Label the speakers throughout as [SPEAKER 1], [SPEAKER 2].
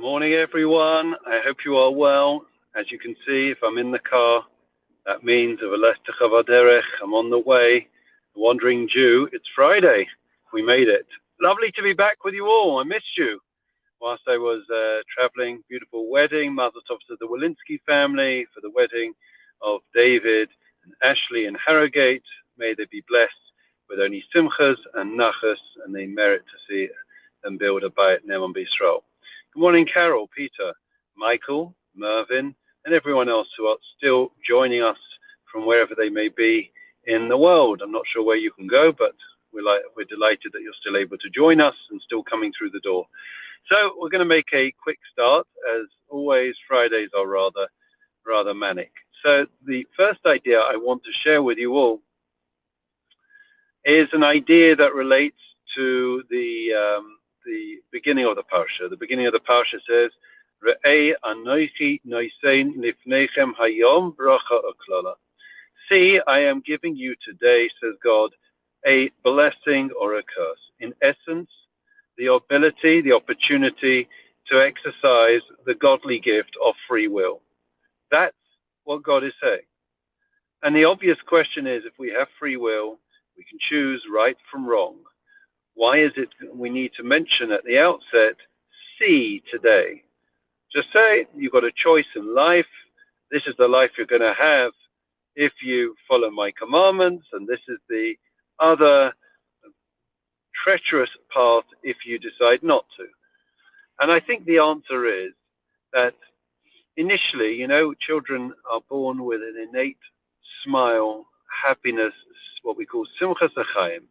[SPEAKER 1] Morning, everyone. I hope you are well. As you can see, if I'm in the car, that means I'm on the way. The Wandering Jew. It's Friday. We made it. Lovely to be back with you all. I missed you whilst I was traveling. Beautiful wedding. Mazel tov to the Walensky family for the wedding of David and Ashley in Harrogate. May they be blessed with only simchas and nachas, and they merit to see them build a bayit Ne'eman B'Yisrael. Good morning, Carol, Peter, Michael, Mervyn, and everyone else who are still joining us from wherever they may be in the world. I'm not sure where you can go, but we're delighted that you're still able to join us and still coming through the door. So we're going to make a quick start. As always, Fridays are rather manic. So the first idea I want to share with you all is an idea that relates to the beginning of the parsha. The beginning of the parsha says, "Reeh anochi nosein lifnechem hayom bracha uklala." See, I am giving you today, says God, a blessing or a curse. In essence, the ability, the opportunity to exercise the godly gift of free will. That's what God is saying. And the obvious question is, if we have free will, we can choose right from wrong. Why is it we need to mention at the outset, see today? Just say you've got a choice in life. This is the life you're going to have if you follow my commandments, and this is the other treacherous path if you decide not to. And I think the answer is that initially, children are born with an innate smile, happiness, what we call simchas achayim.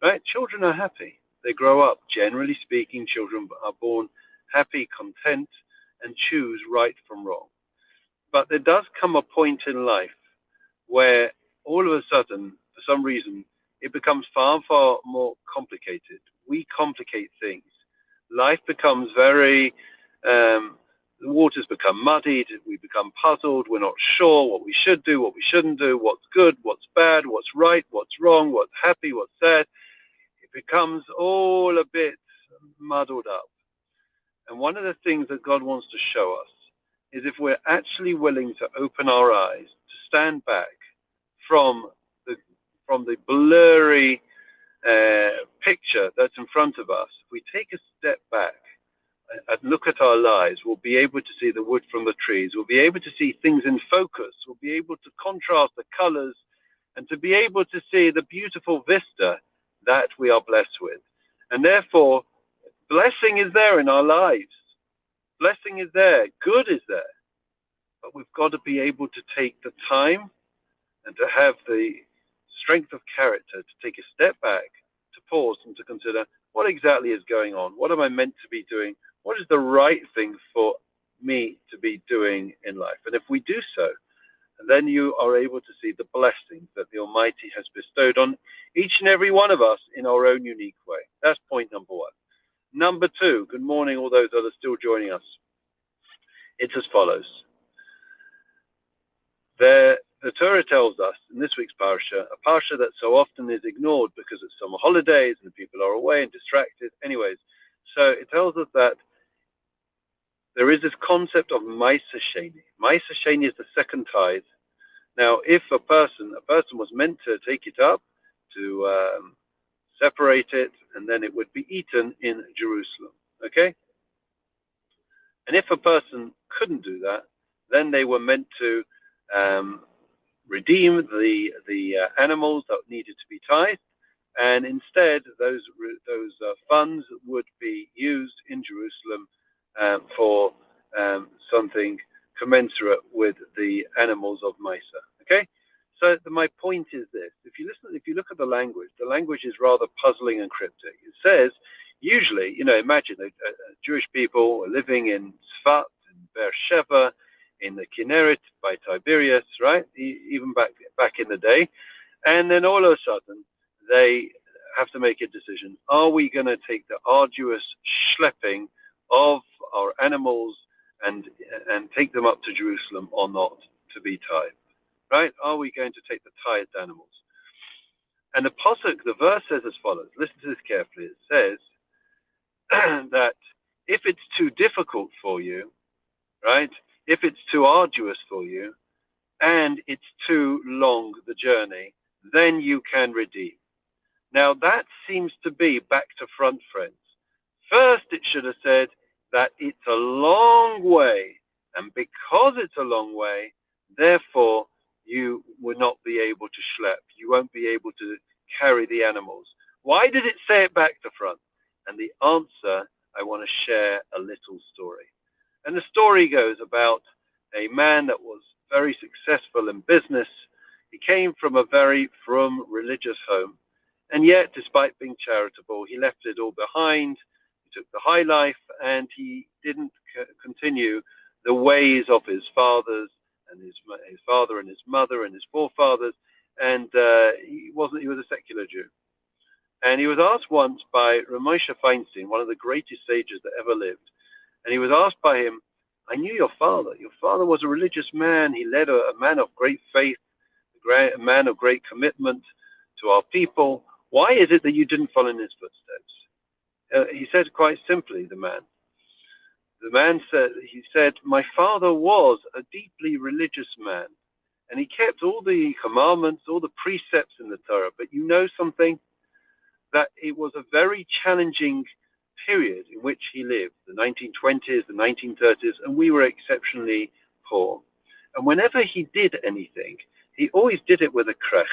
[SPEAKER 1] Right? Children are happy. They grow up. Generally speaking, children are born happy, content, and choose right from wrong. But there does come a point in life where all of a sudden, for some reason, it becomes far, far more complicated. We complicate things. Life becomes the waters become muddied. We become puzzled. We're not sure what we should do, what we shouldn't do, what's good, what's bad, what's right, what's wrong, what's happy, what's sad. It becomes all a bit muddled up. And one of the things that God wants to show us is if we're actually willing to open our eyes, to stand back from the blurry picture that's in front of us, if we take a step back and look at our lives, we'll be able to see the wood from the trees. We'll be able to see things in focus. We'll be able to contrast the colors and to be able to see the beautiful vista that we are blessed with. And therefore, blessing is there in our lives. Blessing is there. Good is there. But we've got to be able to take the time and to have the strength of character to take a step back, to pause and to consider what exactly is going on. What am I meant to be doing? What is the right thing for me to be doing in life? And if we do so, then you are able to see the blessings that the Almighty has bestowed on each and every one of us in our own unique way. That's point number one. Number two, good morning, all those that are still joining us. It's as follows. The Torah tells us in this week's parsha, a parsha that so often is ignored because it's summer holidays and people are away and distracted. Anyways, so it tells us that there is this concept of Ma'aser Sheni. Ma'aser Sheni is the second tithe. Now, if a person was meant to take it up, to separate it, and then it would be eaten in Jerusalem. Okay? And if a person couldn't do that, then they were meant to redeem the animals that needed to be tithed, and instead those funds would be used in Jerusalem for something commensurate with the animals of Ma'aser. Okay, so my point is this: if you look at the language is rather puzzling and cryptic. It says usually, imagine Jewish people living in Sfat, in Beersheba, in the Kinneret by Tiberias, right? Even back in the day, and then all of a sudden they have to make a decision: are we going to take the arduous schlepping of our animals and take them up to Jerusalem or not to be tithed? Right? Are we going to take the tithed animals? And the pasuk, the verse says as follows. Listen to this carefully. It says that if it's too difficult for you, right? If it's too arduous for you and it's too long, the journey, then you can redeem. Now that seems to be back to front, friends. First, it should have said that it's a long way, and because it's a long way, therefore you will not be able to schlepp. You won't be able to carry the animals. Why did it say it back to front? And the answer, I want to share a little story. And the story goes about a man that was very successful in business. He came from a very frum religious home. And yet, despite being charitable, he left it all behind. He took the high life, and he didn't continue the ways of his fathers and his father and his mother and his forefathers. And he was a secular Jew. And he was asked once by Ramosha Feinstein, one of the greatest sages that ever lived. And he was asked by him, I knew your father. Your father was a religious man. He led a man of great faith, a man of great commitment to our people. Why is it that you didn't follow in his footsteps? He said quite simply, the man said, my father was a deeply religious man, and he kept all the commandments, all the precepts in the Torah. But you know something? That it was a very challenging period in which he lived, the 1920s, the 1930s, and we were exceptionally poor. And whenever he did anything, he always did it with a krechs.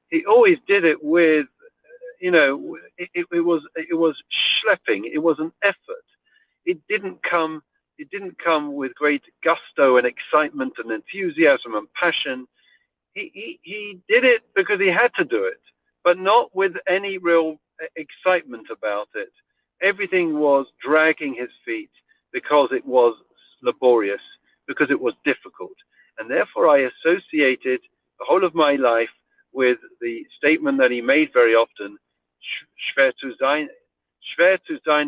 [SPEAKER 1] He always did it with, it was schlepping. It was an effort. It didn't come with great gusto and excitement and enthusiasm and passion. He did it because he had to do it, but not with any real excitement about it. Everything was dragging his feet because it was laborious, because it was difficult. And therefore I associated the whole of my life with the statement that he made very often, schwer zu sein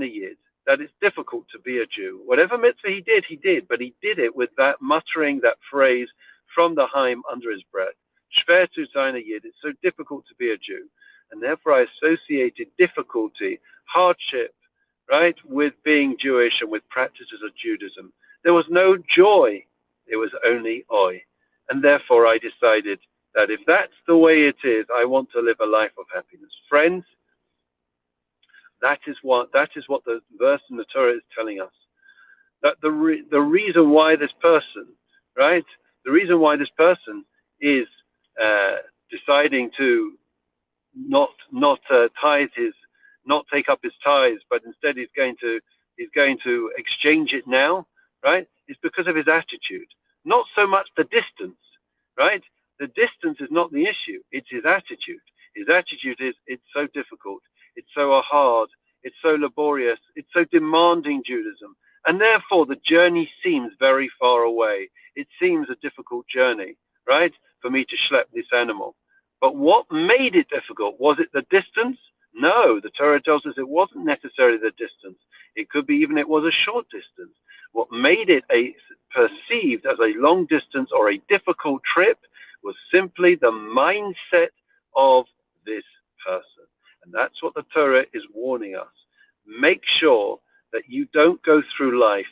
[SPEAKER 1] a Yid, that it's difficult to be a Jew. Whatever mitzvah he did, but he did it with that muttering, that phrase from the Haim under his breath. Schwer zu sein a Yid, it's so difficult to be a Jew. And therefore I associated difficulty, hardship, right, with being Jewish and with practices of Judaism. There was no joy, it was only oi. And therefore I decided that if that's the way it is, I want to live a life of happiness. Friends, that is what the verse in the Torah is telling us. That the reason why this person, right, the reason why this person is deciding to not take up his tithes, but instead he's going to exchange it now, right? It's because of his attitude, not so much the distance, right? The distance is not the issue; it's his attitude. His attitude is it's so difficult, it's so hard, it's so laborious, it's so demanding Judaism, and therefore the journey seems very far away. It seems a difficult journey, right, for me to schlep this animal. But what made it difficult? Was it the distance? No, the Torah tells us it wasn't necessarily the distance. It could be even it was a short distance. What made it perceived as a long distance or a difficult trip was simply the mindset of this person. And that's what the Torah is warning us. Make sure that you don't go through life,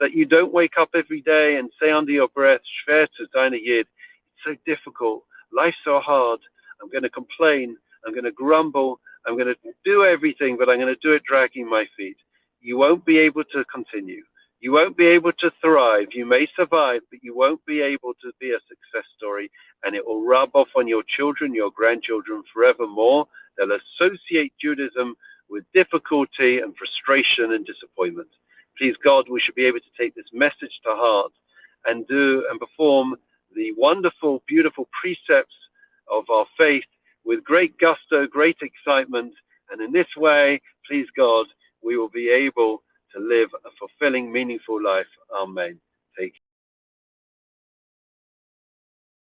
[SPEAKER 1] that you don't wake up every day and say under your breath, schwer zu sein a Yid. It's so difficult. Life's so hard. I'm going to complain. I'm going to grumble. I'm going to do everything, but I'm going to do it dragging my feet. You won't be able to continue. You won't be able to thrive. You may survive, but you won't be able to be a success story, and it will rub off on your children, your grandchildren forevermore. They'll associate Judaism with difficulty and frustration and disappointment. Please God, we should be able to take this message to heart and perform the wonderful, beautiful precepts of our faith with great gusto, great excitement. And in this way, please God, we will be able to live a fulfilling, meaningful life. Amen. Take care.